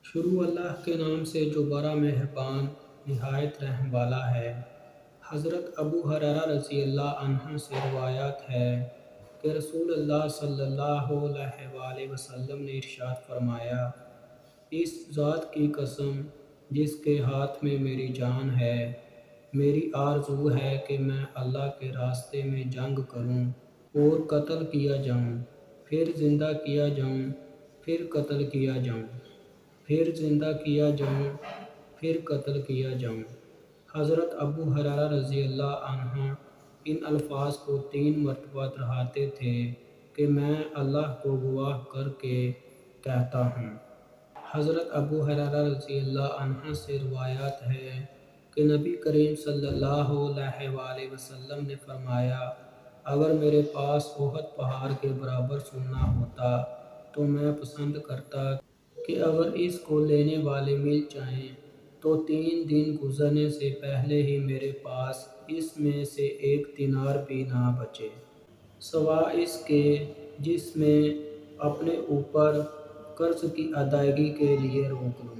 شروع اللہ کے نام سے جو بڑا مہربان نہایت رحم والا ہے۔ حضرت ابو ہریرہ رضی اللہ عنہ سے روایت ہے کہ رسول اللہ صلی اللہ علیہ وآلہ وسلم نے ارشاد فرمایا، اس ذات کی قسم جس کے ہاتھ میں میری جان ہے، میری آرزو ہے کہ میں اللہ کے راستے میں جنگ کروں اور قتل کیا جاؤں، پھر زندہ کیا جاؤں، پھر قتل کیا جاؤں، پھر زندہ کیا جاؤں، پھر قتل کیا جاؤں۔ حضرت ابو ہریرہ رضی اللہ عنہ ان الفاظ کو 3 مرتبہ دہراتے تھے کہ میں اللہ کو گواہ کر کے کہتا ہوں۔ حضرت ابو ہریرہ رضی اللہ عنہ سے روایت ہے کہ نبی کریم صلی اللہ علیہ وآلہ وسلم نے فرمایا، اگر میرے پاس احد پہاڑ کے برابر سونا ہوتا تو میں پسند کرتا کہ اگر اس کو لینے والے مل جائیں تو 3 دن گزرنے سے پہلے ہی میرے پاس اس میں سے 1 دینار بھی نہ بچے، سوائے اس کے جس میں اپنے اوپر قرض کی ادائیگی کے لیے روک لوں۔